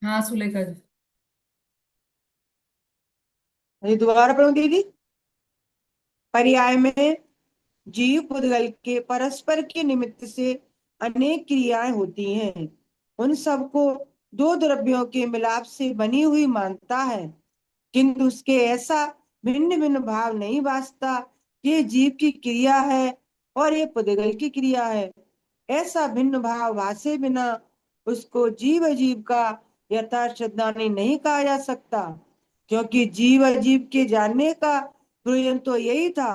हाँ सुलेखा जी। ये दोबारा पढ़ूं दीदी। पर्याय में जीव पुद्गल के परस्पर के निमित्त से अनेक क्रियाएं होती हैं। उन सबको दो द्रव्यों के मिलाप से बनी हुई मानता है, किंतु उसके ऐसा भिन्न भिन्न भाव नहीं भासता। ये जीव की क्रिया है और ये पुद्गल की क्रिया है। ऐसा भिन्न भाव भासे बिना उसको जीव अजीव का यथार्थ श्रद्धानी नहीं कहा जा सकता, क्योंकि जीव अजीव के जानने का प्रयोजन तो यही था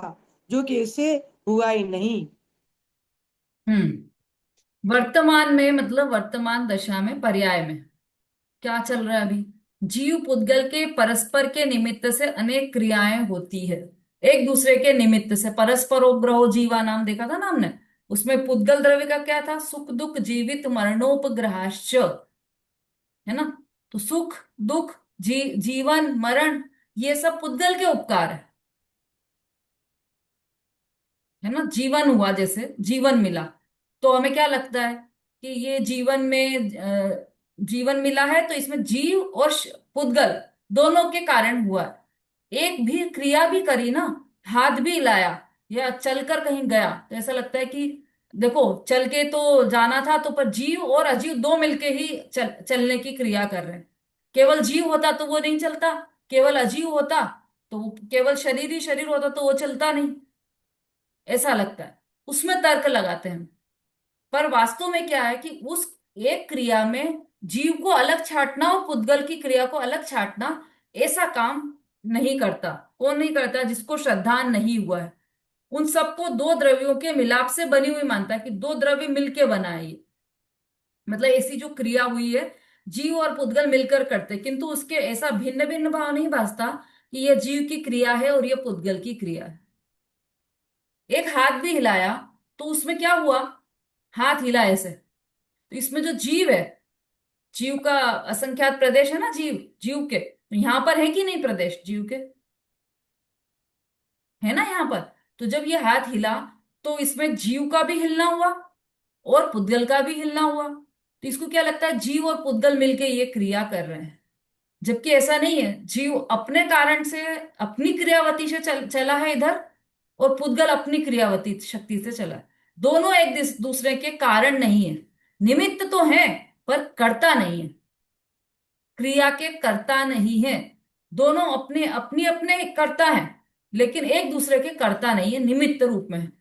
जो कि इसे हुआ ही नहीं। वर्तमान में मतलब वर्तमान दशा में पर्याय में क्या चल रहा है अभी। जीव पुद्गल के परस्पर के निमित्त से अनेक क्रियाएं होती है। एक दूसरे के निमित्त से परस्परोग्रहो जीवा नाम देखा था ना हमने। उसमें पुद्गल द्रव्य का क्या था, सुख दुख जीवित मरणोपग्रहाश्च, है ना। तो सुख दुख जीवन मरण, ये सब पुद्गल के उपकार है ना। जीवन हुआ, जैसे जीवन मिला, तो हमें क्या लगता है कि ये जीवन में जीवन मिला है तो इसमें जीव और पुद्गल दोनों के कारण हुआ है। एक भी क्रिया भी करी ना, हाथ भी हिलाया या चलकर कहीं गया, तो ऐसा लगता है कि देखो चल के तो जाना था, तो पर जीव और अजीव दो मिलके ही चलने की क्रिया कर रहे हैं। केवल जीव होता तो वो नहीं चलता, केवल अजीव होता तो केवल शरीर ही शरीर होता तो वो चलता नहीं, ऐसा लगता है। उसमें तर्क लगाते हैं। पर वास्तव में क्या है कि उस एक क्रिया में जीव को अलग छांटना और पुद्गल की क्रिया को अलग छांटना, ऐसा काम नहीं करता। कौन नहीं करता? जिसको श्रद्धा नहीं हुआ है। उन सबको दो द्रव्यों के मिलाप से बनी हुई मानता है कि दो द्रव्य मिलके बना है ये। मतलब ऐसी जो क्रिया हुई है, जीव और पुद्गल मिलकर करते, किंतु उसके ऐसा भिन्न भिन्न भाव नहीं भासता कि यह जीव की क्रिया है और यह पुद्गल की क्रिया है। एक हाथ भी हिलाया तो उसमें क्या हुआ, हाथ हिला ऐसे, तो इसमें जो जीव है, जीव का असंख्यात प्रदेश है ना, जीव जीव के, तो यहां पर है कि नहीं प्रदेश जीव के, है ना यहाँ पर। तो जब ये हाथ हिला तो इसमें जीव का भी हिलना हुआ और पुद्गल का भी हिलना हुआ। तो इसको क्या लगता है, जीव और पुद्गल मिलके ये क्रिया कर रहे हैं। जबकि ऐसा नहीं है, जीव अपने कारण से अपनी क्रियावती से चला है इधर, और पुद्गल अपनी क्रियावती शक्ति से चला है। दोनों एक दूसरे के कारण नहीं है, निमित्त तो है पर कर्ता नहीं है, क्रिया के कर्ता नहीं है। दोनों अपने अपनी अपने कर्ता हैं, लेकिन एक दूसरे के कर्ता नहीं है, निमित्त रूप में है।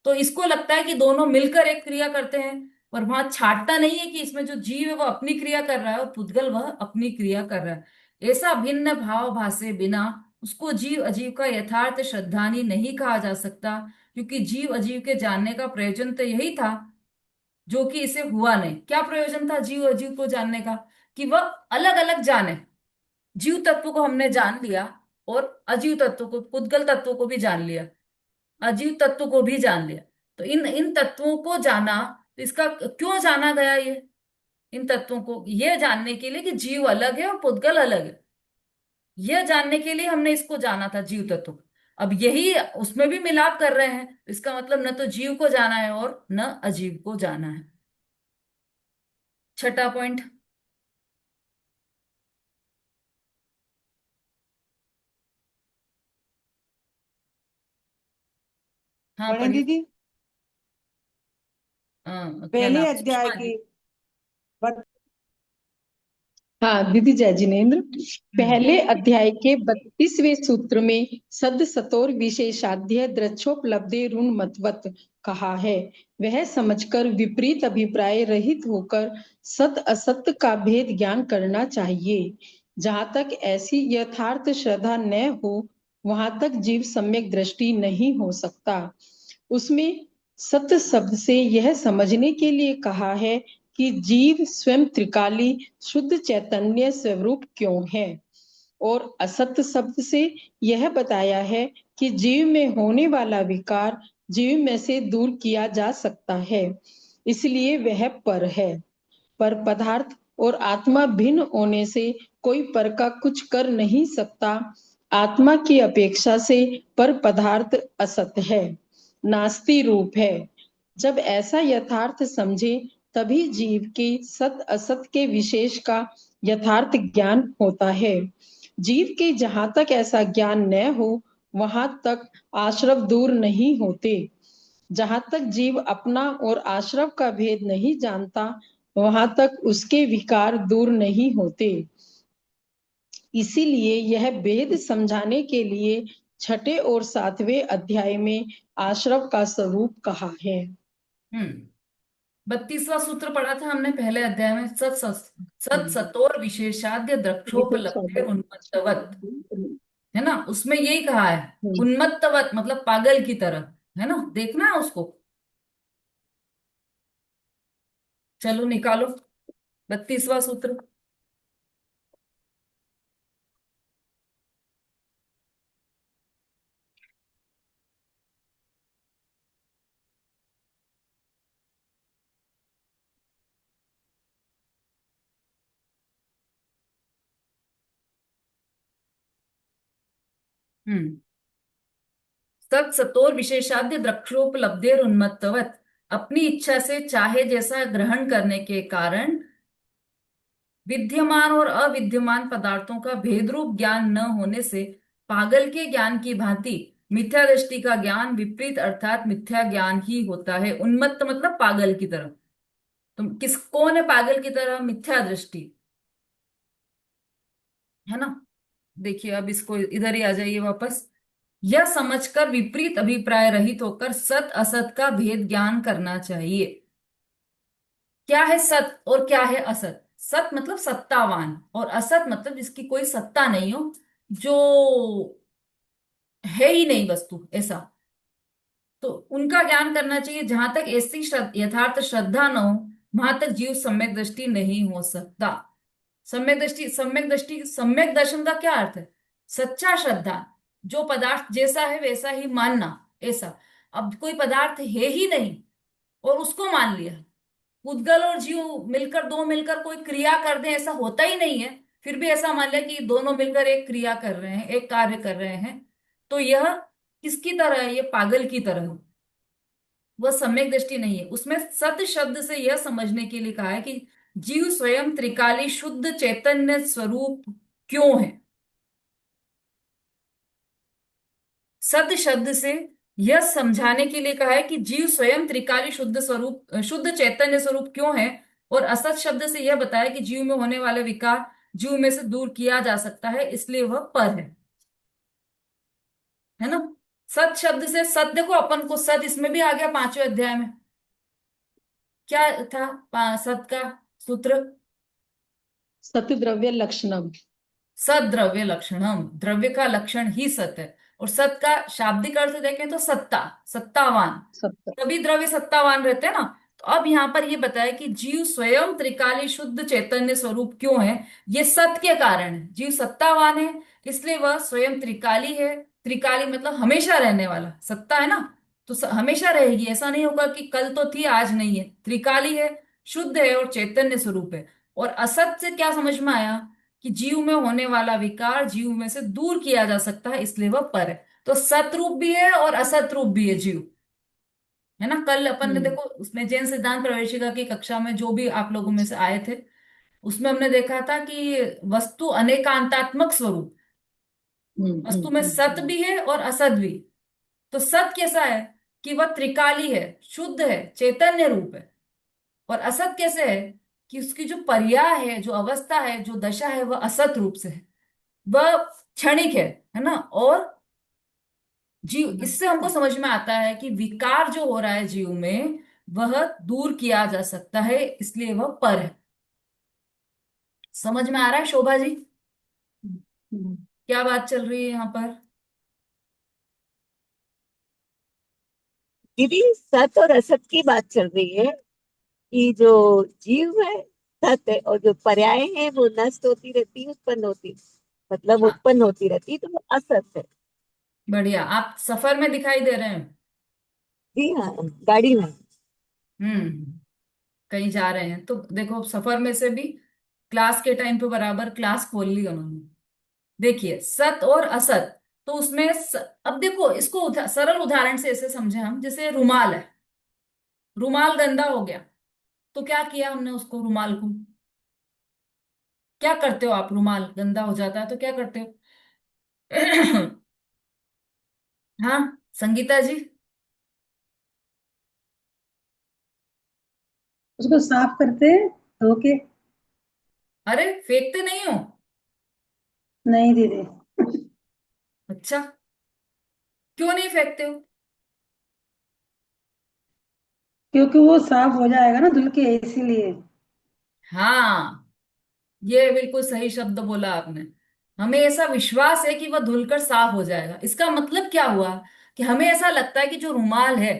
तो इसको लगता है कि दोनों मिलकर एक क्रिया करते हैं, पर वहां छाटता नहीं है कि इसमें जो जीव है वह अपनी क्रिया कर रहा है और पुद्गल वह अपनी क्रिया कर रहा है। ऐसा भिन्न भाव भासे बिना उसको जीव अजीव का यथार्थ श्रद्धानी नहीं कहा जा सकता, क्योंकि जीव अजीव के जानने का प्रयोजन तो यही था जो कि इसे हुआ नहीं। क्या प्रयोजन था जीव अजीव को जानने का? कि वह अलग अलग जाने। जीव तत्व को हमने जान लिया और अजीव तत्व को, पुद्गल तत्व को भी जान लिया, अजीव तत्व को भी जान लिया। तो इन इन तत्वों को जाना, तो इसका क्यों जाना गया ये? इन तत्वों को ये जानने के लिए कि जीव अलग है और पुद्गल अलग है, यह जानने के लिए हमने इसको जाना था जीव तत्व को। अब यही उसमें भी मिलाप कर रहे हैं, इसका मतलब न तो जीव को जाना है और न अजीव को जाना है। छठा पॉइंट। हाँ पढ़ें पढ़िए। दीदी। क्या पहले नाम, अध्याय सुषमा जी। के वर्त- हाँ दीदी, जय जिनेन्द्र। हम्म। पहले अध्याय के 32वें सूत्र में सद सतोर विशेषाध्य द्रक्षोपलब्धि ऋण मतवत कहा है। वह समझकर विपरीत अभिप्राय रहित होकर सत असत का भेद ज्ञान करना चाहिए। जहां तक ऐसी यथार्थ श्रद्धा न हो, वहां तक जीव सम्यक दृष्टि नहीं हो सकता। उसमें सत्य शब्द से यह समझने के लिए कहा है कि जीव स्वयं त्रिकाली शुद्ध चैतन्य स्वरूप क्यों है, और असत्य शब्द से यह बताया है कि जीव में होने वाला विकार जीव में से दूर किया जा सकता है, इसलिए वह पर है। पर पदार्थ और आत्मा भिन्न होने से कोई पर का कुछ कर नहीं सकता। आत्मा की अपेक्षा से पर पदार्थ असत है, नास्ति रूप है। जब ऐसा यथार्थ समझे, तभी जीव के सत असत के विशेष का यथार्थ ज्ञान होता है। जीव के जहां तक ऐसा ज्ञान न हो, वहां तक आश्रव दूर नहीं होते। जहां तक जीव अपना और आश्रव का भेद नहीं जानता, वहां तक उसके विकार दूर नहीं होते। इसीलिए यह भेद समझाने के लिए छठे और सातवें अध्याय में आश्रव का स्वरूप कहा है। 32वां सूत्र पढ़ा था हमने पहले अध्याय में, सत सत सतोर विशेषाद्य द्रक्षोपलब्धि उन्मत्तवत, है ना, उसमें यही कहा है। उन्मत्तवत मतलब पागल की तरह, है ना, देखना है उसको। चलो निकालो 32वां सूत्र। हम्म सत सतोर विशेषाद्य द्रक्षोपलब्धेर उन्मत्तवत, अपनी इच्छा से चाहे जैसा ग्रहण करने के कारण विद्यमान और अविद्यमान पदार्थों का भेदरूप ज्ञान न होने से पागल के ज्ञान की भांति मिथ्या दृष्टि का ज्ञान विपरीत अर्थात मिथ्या ज्ञान ही होता है। उन्मत्त मतलब पागल की तरह। तुम किस कौन है पागल की तरह? मिथ्या दृष्टि, है ना। देखिए अब इसको इधर ही आ जाइए वापस। यह समझकर विपरीत अभिप्राय रहित होकर सत असत का भेद ज्ञान करना चाहिए। क्या है सत और क्या है असत? सत मतलब सत्तावान, और असत मतलब जिसकी कोई सत्ता नहीं हो, जो है ही नहीं वस्तु, ऐसा। तो उनका ज्ञान करना चाहिए। जहां तक ऐसी यथार्थ श्रद्धा न हो, वहां तक जीव सम्यक दृष्टि नहीं हो सकता। सम्यक दृष्टि, सम्यक दृष्टि, सम्यक दर्शन का क्या अर्थ है? सच्चा श्रद्धा, जो पदार्थ जैसा है वैसा ही मानना, ऐसा। अब कोई पदार्थ है ही नहीं और उसको मान लिया। उद्गल और जीव मिलकर, दो मिलकर कोई क्रिया कर दें, ऐसा होता ही नहीं है, फिर भी ऐसा मान लिया कि दोनों मिलकर एक क्रिया कर रहे हैं, एक कार्य कर रहे हैं। तो यह किसकी तरह है? ये पागल की तरह है। वह सम्यक दृष्टि नहीं है। उसमें सत शब्द से यह समझने के लिए कहा है कि जीव स्वयं त्रिकाली शुद्ध चैतन्य स्वरूप क्यों है। सत शब्द से यह समझाने के लिए कहा है कि जीव स्वयं त्रिकाली शुद्ध स्वरूप, शुद्ध चैतन्य स्वरूप क्यों है। और असत शब्द से यह बताया कि जीव में होने वाले विकार जीव में से दूर किया जा सकता है, इसलिए वह पर है ना। सत शब्द से सत, देखो अपन को सत इसमें भी आ गया 5वें अध्याय में। क्या था सत का सूत्र? सतद्रव्य लक्षणम। सद्रव्य लक्षणम, द्रव्य का लक्षण ही सत है। और सत का शाब्दिक अर्थ देखें तो सत्ता, सत्तावान। सत्य। सभी द्रव्य सत्तावान रहते हैं ना। तो अब यहाँ पर ये बताया कि जीव स्वयं त्रिकाली शुद्ध चैतन्य स्वरूप क्यों है। ये सत के कारण है। जीव सत्तावान है, इसलिए वह स्वयं त्रिकाली है। त्रिकाली मतलब हमेशा रहने वाला, सत्ता है ना, तो हमेशा रहेगी। ऐसा नहीं होगा कि कल तो थी आज नहीं है। त्रिकाली है, शुद्ध है और चैतन्य स्वरूप है। और असत से क्या समझ में आया? कि जीव में होने वाला विकार जीव में से दूर किया जा सकता है, इसलिए वह पर है। तो सतरूप भी है और असत रूप भी है जीव, है ना। कल अपन ने हम्म देखो उसमें जैन सिद्धांत प्रवेशिका की कक्षा में जो भी आप लोगों में से आए थे, उसमें हमने देखा था कि वस्तु अनेकांतात्मक स्वरूप, वस्तु में सत भी है और असत भी। तो सत कैसा है? कि वह त्रिकाली है, शुद्ध है, चैतन्य रूप है। और असत कैसे है? कि उसकी जो पर्याय है, जो अवस्था है, जो दशा है, वह असत रूप से है। वह क्षणिक है ना। और जीव, इससे हमको समझ में आता है कि विकार जो हो रहा है जीव में, वह दूर किया जा सकता है, इसलिए वह पर है। समझ में आ रहा है शोभा जी? हम्म। क्या बात चल रही है यहाँ पर? दीदी, सत और असत की बात चल रही है कि जो जीव है सत है, और जो पर्याय है वो नष्ट होती रहती, उत्पन्न होती, मतलब हाँ, उत्पन्न होती रहती, तो वो असत है। बढ़िया। आप सफर में दिखाई दे रहे हैं? जी हाँ, गाड़ी में। हम्म कहीं जा रहे हैं तो देखो, सफर में से भी क्लास के टाइम पे बराबर क्लास खोल ली उन्होंने। देखिए सत और असत, तो उसमें अब देखो इसको सरल उदाहरण से ऐसे समझे हम, जैसे रुमाल है। रुमाल गंदा हो गया, तो क्या किया हमने उसको, रुमाल को? क्या करते हो आप? रुमाल गंदा हो जाता है तो क्या करते हो? हाँ, संगीता जी। उसको साफ करते हैं धो के। अरे, फेंकते नहीं हो? नहीं दीदी, अच्छा, क्यों नहीं फेंकते हो? क्योंकि वो साफ हो जाएगा ना धुल के, इसीलिए। हाँ, ये बिल्कुल सही शब्द बोला आपने। हमें ऐसा विश्वास है कि वह धुलकर साफ हो जाएगा। इसका मतलब क्या हुआ? कि हमें ऐसा लगता है कि जो रुमाल है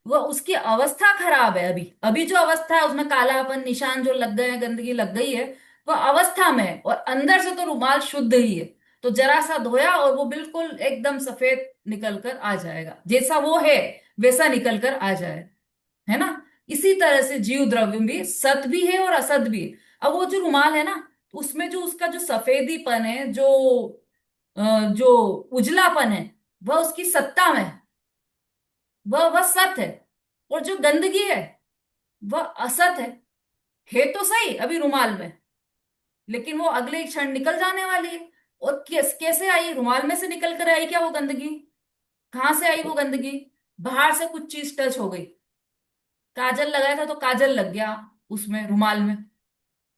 वह, उसकी अवस्था खराब है। अभी अभी जो अवस्था है उसमें कालापन, निशान जो लग गए हैं, गंदगी लग गई है, वह अवस्था में है। और अंदर से तो रुमाल शुद्ध ही है। तो जरा सा धोया और वो बिल्कुल एकदम सफेद निकल कर आ जाएगा। जैसा वो है वैसा निकल कर आ जाए, है ना? इसी तरह से जीव द्रव्य भी सत भी है और असत भी है। अब वो जो रुमाल है ना, उसमें जो उसका जो सफेदीपन है, जो उजलापन है, वह उसकी सत्ता में है, वह सत है। और जो गंदगी है वह असत है तो सही अभी रुमाल में, लेकिन वो अगले ही क्षण निकल जाने वाली है। और कैसे आई? रुमाल में से निकल कर आई क्या वो गंदगी? कहाँ से आई वो गंदगी? बाहर से कुछ चीज टच हो गई। काजल लगाया था तो काजल लग गया उसमें, रुमाल में।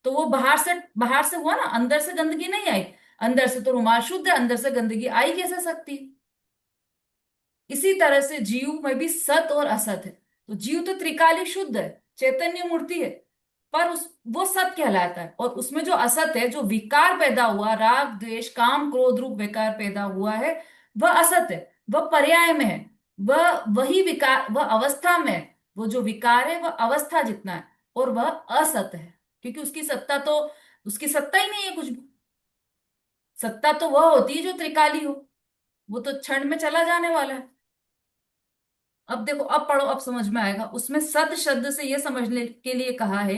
तो वो बाहर से हुआ ना, अंदर से गंदगी नहीं आई। अंदर से तो रुमाल शुद्ध है, अंदर से गंदगी आई कैसे सकती? इसी तरह से जीव में भी सत और असत है। तो जीव तो त्रिकाली शुद्ध है, चैतन्य मूर्ति है, पर वो सत कहलाता है। और उसमें जो असत है, जो विकार पैदा हुआ, राग द्वेष काम क्रोध रूप विकार पैदा हुआ है, वह असत है। वह पर्याय में है। वह वही विकार, वह अवस्था में है। वो जो विकार है वह अवस्था जितना है, और वह असत है। क्योंकि उसकी सत्ता ही नहीं है कुछ भी। सत्ता तो वह होती है जो त्रिकाली हो। वो तो क्षण में चला जाने वाला है। अब देखो, अब पढ़ो, अब समझ में आएगा। उसमें सद शब्द से यह समझने के लिए कहा है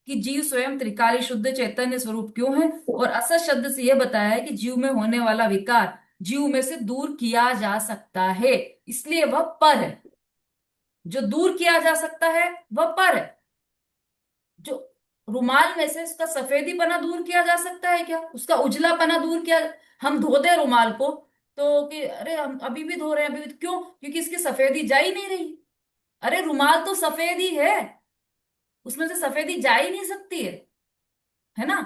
कि जीव स्वयं त्रिकाली शुद्ध चैतन्य स्वरूप क्यों है। और असत शब्द से यह बताया है कि जीव में होने वाला विकार जीव में से दूर किया जा सकता है, इसलिए वह पर है। जो दूर किया जा सकता है वह पर है। जो रुमाल में से उसका सफेदीपना दूर किया जा सकता है क्या? उसका उजलापना दूर किया? हम धो दे रुमाल को तो कि अरे हम अभी भी धो रहे हैं, अभी भी, क्यों? क्योंकि इसकी सफेदी जा ही नहीं रही। अरे रुमाल तो सफेद ही है, उसमें से सफेदी जा ही नहीं सकती है ना?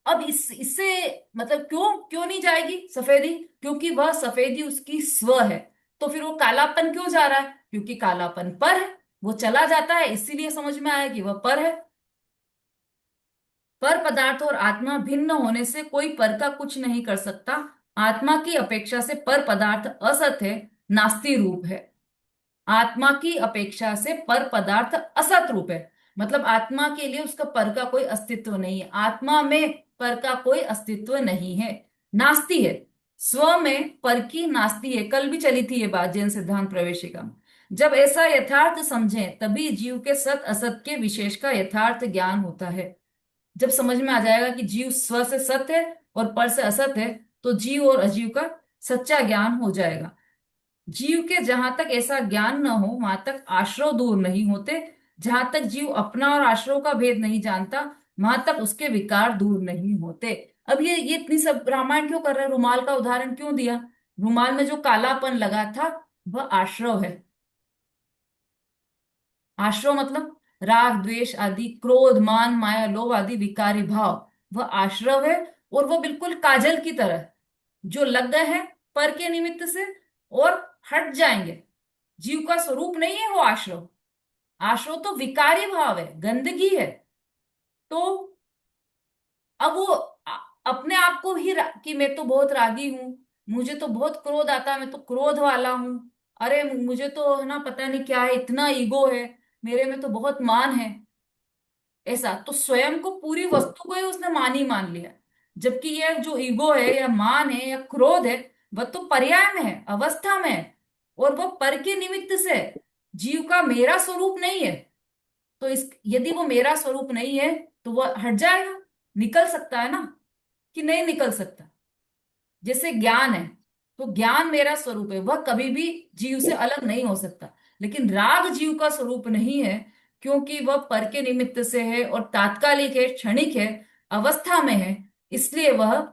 अब इससे मतलब क्यों क्यों नहीं जाएगी सफेदी? क्योंकि वह सफेदी उसकी स्व है। तो फिर वो कालापन क्यों जा रहा है? क्योंकि कालापन पर है, वो चला जाता है, इसीलिए समझ में आया कि वह पर है। पर पदार्थ और आत्मा भिन्न होने से कोई पर का कुछ नहीं कर सकता। आत्मा की अपेक्षा से पर पदार्थ असत है, नास्ति रूप है। आत्मा की अपेक्षा से पर पदार्थ असत रूप है। मतलब आत्मा के लिए उसका पर का कोई अस्तित्व नहीं है। आत्मा में पर का कोई अस्तित्व नहीं है, नास्ति है। स्व में पर की नास्ति है। कल भी चली थी ये बात जैन सिद्धांत प्रवेशिका में। जब ऐसा यथार्थ समझें तभी जीव के सत असत के विशेष का यथार्थ ज्ञान होता है। जब समझ में आ जाएगा कि जीव स्व से सत्य है और पर से असत है, तो जीव और अजीव का सच्चा ज्ञान हो जाएगा। जीव के जहां तक ऐसा ज्ञान न हो वहां तक आश्रव दूर नहीं होते। जहां तक जीव अपना और आश्रव का भेद नहीं जानता, वहां तक उसके विकार दूर नहीं होते। अब ये इतनी सब रामायण क्यों कर रहे हैं? रुमाल का उदाहरण क्यों दिया? रुमाल में जो कालापन लगा था वह आश्रव है। आश्रव मतलब राग द्वेष आदि, क्रोध मान माया लोभ आदि विकारी भाव, वह आश्रव है। और वह बिल्कुल काजल की तरह है, जो लग गए हैं पर के निमित्त से और हट जाएंगे। जीव का स्वरूप नहीं है वो आश्रव। आश्रव तो विकारी भाव है, गंदगी है। तो अब वो अपने आप को ही कि मैं तो बहुत रागी हूं, मुझे तो बहुत क्रोध आता है, मैं तो क्रोध वाला हूं, अरे मुझे तो है ना पता नहीं क्या है, इतना ईगो है, मेरे में तो बहुत मान है। ऐसा तो स्वयं को, पूरी वस्तु को ही उसने मान ही मान लिया। जबकि यह जो ईगो है या मान है या क्रोध है, वह तो पर्याय में है, अवस्था में है। और वह पर के निमित्त से है, जीव का मेरा स्वरूप नहीं है। तो इस यदि वो मेरा स्वरूप नहीं है तो वह हट जाएगा। निकल सकता है ना, कि नहीं निकल सकता? जैसे ज्ञान है, तो ज्ञान मेरा स्वरूप है, वह कभी भी जीव से अलग नहीं हो सकता। लेकिन राग जीव का स्वरूप नहीं है, क्योंकि वह पर के निमित्त से है और तात्कालिक है, क्षणिक है, अवस्था में है। इसलिए वह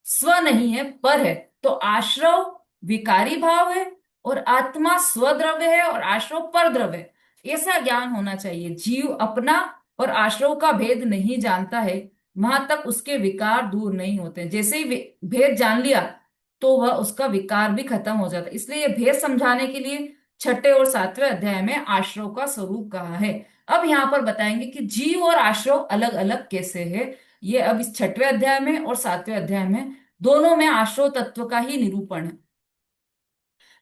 स्व नहीं है, पर है। तो आश्रव विकारी भाव है, और आत्मा स्वद्रव्य है, और आश्रव पर द्रव्य है। ऐसा ज्ञान होना चाहिए। जीव अपना और आश्रव का भेद नहीं जानता है, वहां तक उसके विकार दूर नहीं होते। जैसे ही भेद जान लिया तो वह उसका विकार भी खत्म हो जाता है। इसलिए ये भेद समझाने के लिए छठे और सातवें अध्याय में आश्रव का स्वरूप कहा है। अब यहाँ पर बताएंगे कि जीव और आश्रव अलग अलग कैसे है। ये अब इस छठवें अध्याय में और सातवें अध्याय में दोनों में आश्रव तत्व का ही निरूपण है।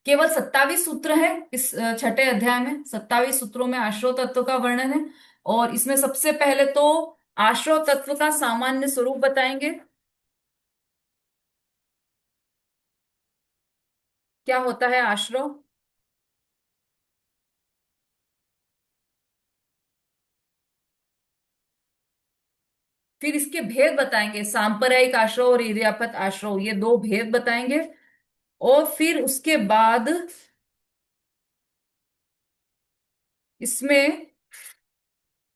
केवल 27 सूत्र है इस छठे अध्याय में। 27 सूत्रों में आश्रव तत्व का वर्णन है। और इसमें सबसे पहले तो आश्रव तत्व का सामान्य स्वरूप बताएंगे। क्या होता है आश्रव? फिर इसके भेद बताएंगे, सांप्रदायिक आश्रव और इर्यापत आश्रव, ये दो भेद बताएंगे। और फिर उसके बाद इसमें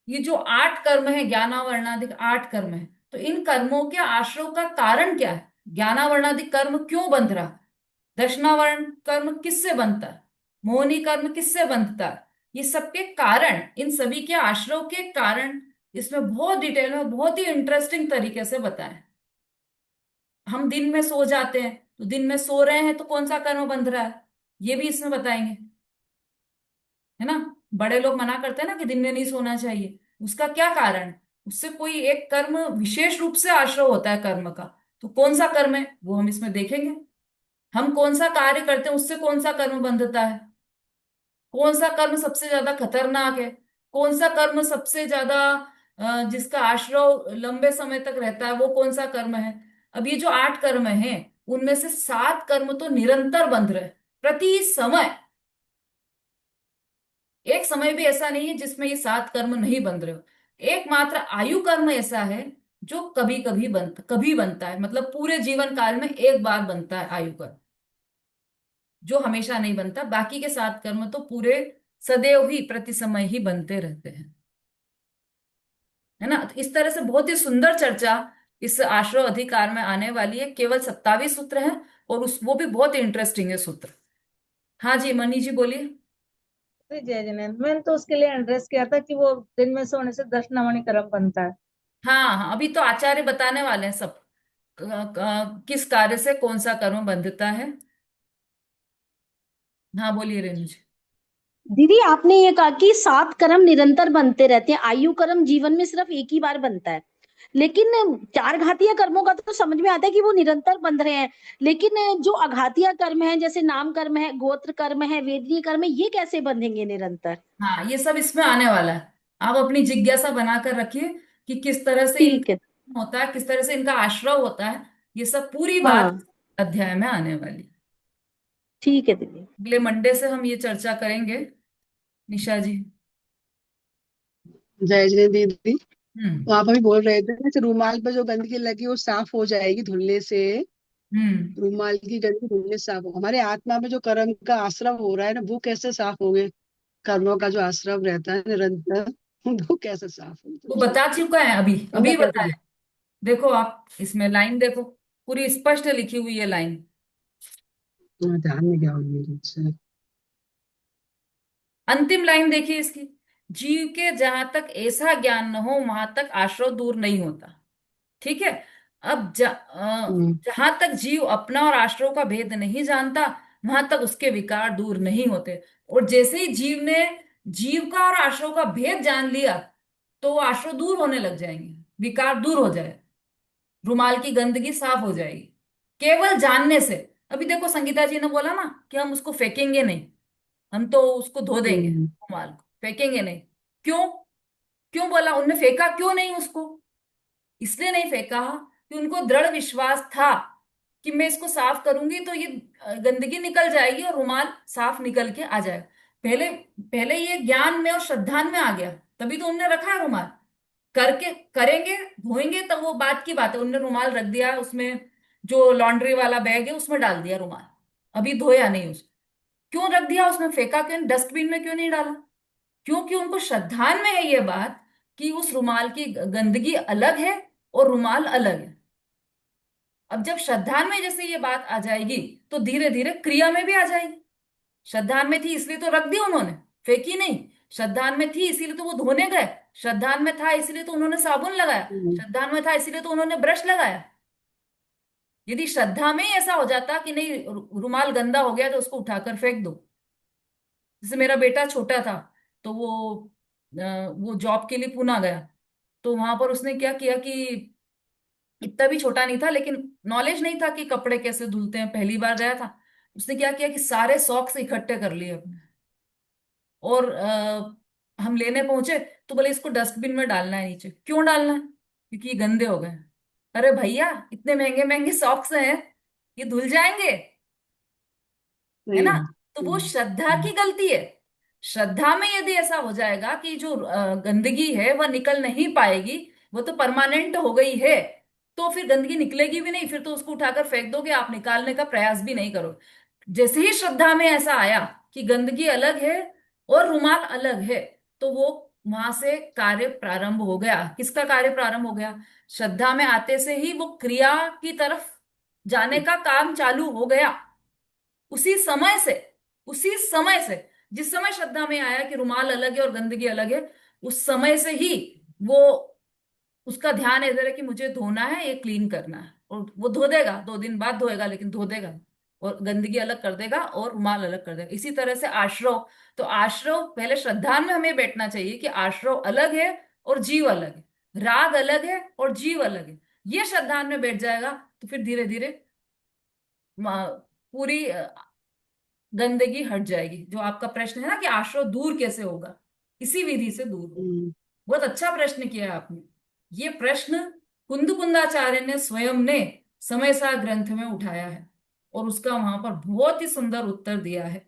ये जो 8 कर्म है, ज्ञानावरणाधिक 8 कर्म है, तो इन कर्मों के आश्रव का कारण क्या है? ज्ञानावरणाधिक कर्म क्यों बंध रहा? दर्शनावरण कर्म किससे बनता है? मोहनी कर्म किससे बनता है? ये सबके कारण, इन सभी के आश्रव के कारण इसमें बहुत डिटेल में, बहुत ही इंटरेस्टिंग तरीके से बताएं। हम दिन में सो जाते हैं, तो दिन में सो रहे हैं तो कौन सा कर्म बंध रहा है, ये भी इसमें बताएंगे, है ना। बड़े लोग मना करते हैं ना कि दिन में नहीं सोना चाहिए, उसका क्या कारण है? उससे कोई एक कर्म विशेष रूप से आश्रय होता है कर्म का। तो कौन सा कर्म है वो हम इसमें देखेंगे। हम कौन सा कार्य करते हैं उससे कौन सा कर्म बंधता है, कौन सा कर्म सबसे ज्यादा खतरनाक है, कौन सा कर्म सबसे ज्यादा जिसका आश्रय लंबे समय तक रहता है, वो कौन सा कर्म है। अब ये जो 8 कर्म हैं, उनमें से 7 कर्म तो निरंतर बंध रहे हैं, प्रति समय। एक समय भी ऐसा नहीं है जिसमें ये 7 कर्म नहीं बंध रहे हो। एकमात्र आयु कर्म ऐसा है जो कभी बनता है, मतलब पूरे जीवन काल में एक बार बनता है आयु कर्म, जो हमेशा नहीं बनता। बाकी के 7 कर्म तो पूरे सदैव ही प्रति समय ही बनते रहते हैं, है ना। तो इस तरह से बहुत ही सुंदर चर्चा इस आश्रय अधिकार में आने वाली है। केवल 27 सूत्र हैं, और उस वो भी बहुत इंटरेस्टिंग है सूत्र। हाँ जी, मनी जी बोलिए। जय जिनेन्द्र, मैंने तो उसके लिए एड्रेस किया था कि वो दिन में सोने से दर्शनावणी कर्म बनता है। हाँ हाँ, अभी तो आचार्य बताने वाले हैं सब, किस कार्य से कौन सा कर्म बंधता है। हाँ बोलिए रेणु जी। दीदी आपने ये कहा कि 7 कर्म निरंतर बनते रहते हैं, आयु कर्म जीवन में सिर्फ एक ही बार बनता है, लेकिन 4 घातीय कर्मों का तो समझ में आता है कि वो निरंतर बन रहे हैं, लेकिन जो अघातीय कर्म है, जैसे नाम कर्म है, गोत्र कर्म है, वेदनीय कर्म है, ये कैसे बंधेंगे निरंतर? हाँ, ये सब इसमें आने वाला है। आप अपनी जिज्ञासा बनाकर रखिए कि किस तरह से ठीक है। इनका होता है, किस तरह से इनका आश्रय होता है। ये सब पूरी बात हाँ अध्याय में आने वाली। ठीक है दीदी। अगले मंडे से हम ये चर्चा करेंगे। निशा जी। जय जय दीदी। हम्म। तो आप अभी बोल रहे थे जैसे रूमाल पे जो गंदगी लगी वो साफ हो जाएगी धुलने से। हम्म। रूमाल की गंदगी धुलने से साफ हो, हमारे आत्मा में जो कर्म का आश्रव हो रहा है ना वो कैसे साफ होंगे? कर्मों का जो आश्रव रहता है निरंतर वो कैसे साफ वो होंगे? बता चुका है, अभी उनका अभी कैसे? बताया। देखो आप इसमें लाइन देखो, पूरी स्पष्ट लिखी हुई है लाइन। ध्यान में क्या होंगे? अच्छा। अंतिम लाइन देखिए इसकी। जीव के जहां तक ऐसा ज्ञान न हो वहां तक आश्रय दूर नहीं होता। ठीक है। अब हम्म। जहां तक जीव अपना और आश्रय का भेद नहीं जानता, वहां तक उसके विकार दूर नहीं होते। और जैसे ही जीव ने जीव का और आश्रय का भेद जान लिया, तो वो आश्रय दूर होने लग जाएंगे, विकार दूर हो जाए, रुमाल की गंदगी साफ हो जाएगी केवल जानने से। अभी देखो संगीता जी ने बोला ना कि हम उसको फेंकेंगे नहीं, हम तो उसको धो देंगे हम्म। रुमाल को, फेंकेंगे नहीं। क्यों? क्यों बोला उनने, फेंका क्यों नहीं उसको? इसलिए नहीं फेंका कि उनको दृढ़ विश्वास था कि मैं इसको साफ करूंगी तो ये गंदगी निकल जाएगी और रुमाल साफ निकल के आ जाएगा। पहले पहले ये ज्ञान में और श्रद्धान में आ गया, तभी तो उनने रखा है रुमाल। करके करेंगे, धोएंगे तब वो बात की बात है। उनने रुमाल रख दिया उसमें, जो लॉन्ड्री वाला बैग है उसमें डाल दिया रुमाल, अभी धोया नहीं उसको। क्यों रख दिया उसमें, फेंका क्यों, डस्टबिन में क्यों नहीं डाला? क्योंकि उनको श्रद्धान में है ये बात कि उस रुमाल की गंदगी अलग है और रुमाल अलग है। अब जब श्रद्धा में जैसे ये बात आ जाएगी तो धीरे धीरे क्रिया में भी आ जाएगी। श्रद्धान में थी इसलिए तो रख दी उन्होंने, फेंकी नहीं। श्रद्धान में थी इसीलिए तो वो धोने गए। श्रद्धान में था इसलिए तो उन्होंने साबुन लगाया। श्रद्धान में था इसलिए तो उन्होंने ब्रश लगाया। यदि श्रद्धा में ही ऐसा हो जाता कि नहीं रुमाल गंदा हो गया तो उसको उठाकर फेंक दो। जैसे मेरा बेटा छोटा था तो वो जॉब के लिए पुणे गया, तो वहां पर उसने क्या किया कि इतना भी छोटा नहीं था लेकिन नॉलेज नहीं था कि कपड़े कैसे धुलते हैं, पहली बार गया था। उसने क्या किया कि सारे सॉक्स इकट्ठे कर लिए अपने, और हम लेने पहुंचे तो बोले इसको डस्टबिन में डालना है नीचे। क्यों डालना है? क्योंकि ये गंदे हो गए। अरे भैया इतने महंगे महंगे सॉक्स हैं, ये धुल जाएंगे, है सही ना? है। तो वो श्रद्धा की गलती है। श्रद्धा में यदि ऐसा हो जाएगा कि जो गंदगी है वह निकल नहीं पाएगी, वो तो परमानेंट हो गई है, तो फिर गंदगी निकलेगी भी नहीं, फिर तो उसको उठाकर फेंक दोगे, आप निकालने का प्रयास भी नहीं करोगे। जैसे ही श्रद्धा में ऐसा आया कि गंदगी अलग है और रुमाल अलग है, तो वो वहां से कार्य प्रारंभ हो गया। किसका कार्य प्रारंभ हो गया? श्रद्धा में आते से ही वो क्रिया की तरफ जाने का काम चालू हो गया। उसी समय से, उसी समय से, जिस समय श्रद्धा में आया कि रुमाल अलग है और गंदगी अलग है, उस समय से ही वो उसका ध्यान इधर है कि मुझे धोना है, ये क्लीन करना है, और वो धो देगा। 2 दिन बाद धोएगा लेकिन धो देगा, और गंदगी अलग कर देगा और रुमाल अलग कर देगा। इसी तरह से आश्रव, तो आश्रव पहले श्रद्धा में हमें बैठना चाहिए कि आश्रव अलग है और जीव अलग है, राग अलग है और जीव अलग है। ये श्रद्धा में बैठ जाएगा तो फिर धीरे धीरे पूरी गंदगी हट जाएगी। जो आपका प्रश्न है ना कि आश्रव दूर कैसे होगा, इसी विधि से दूर होगा। बहुत अच्छा प्रश्न किया है आपने। ये प्रश्न कुंदकुंदाचार्य ने स्वयं ने समय सार ग्रंथ में उठाया है और उसका वहां पर बहुत ही सुंदर उत्तर दिया है।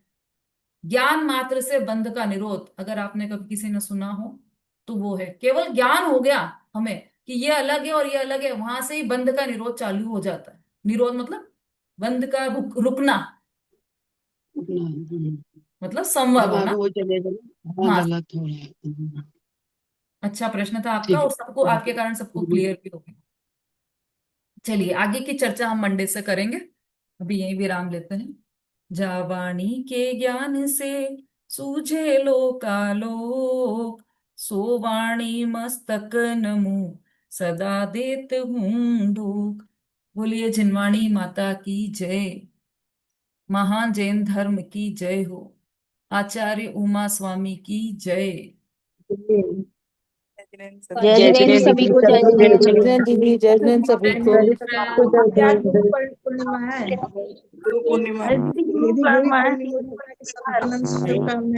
ज्ञान मात्र से बंध का निरोध, अगर आपने कभी किसी ने सुना हो तो वो है, केवल ज्ञान हो गया हमें कि ये अलग है और ये अलग है, वहां से ही बंध का निरोध चालू हो जाता है। निरोध मतलब बंध का रुकना, मतलब संवर जब होना। आगे वो चलेगा ना, हाँ हाँ, गलत हो रहा है। अच्छा प्रश्न था आपका, ठीक और सबको है। आपके कारण सबको क्लियर भी हो गया। चलिए आगे की चर्चा हम मंडे से करेंगे, अभी यही विराम लेते हैं। जावाणी के ज्ञान से सूझे लोकालोक, सो वाणी मस्तक नमु सदा देत हूँ ढोक। बोलिए जिनवाणी माता की जय, महान जैन धर्म की जय हो, आचार्य उमा स्वामी की जय। जय जय जिनेन्द्र जिनेन्द्र सभी जी, को, जय जय जिनेन्द्र। जिनेन्द्र दीदी, जय जिनेन्द्र सभी को। आज गुरु पूर्णिमा है। गुरु पूर्णिमा। आज दीदी गुरु दीदी गुरु पूर्णिमा है। पूर्णिमा। सबको अनंत शुभकामनाएं।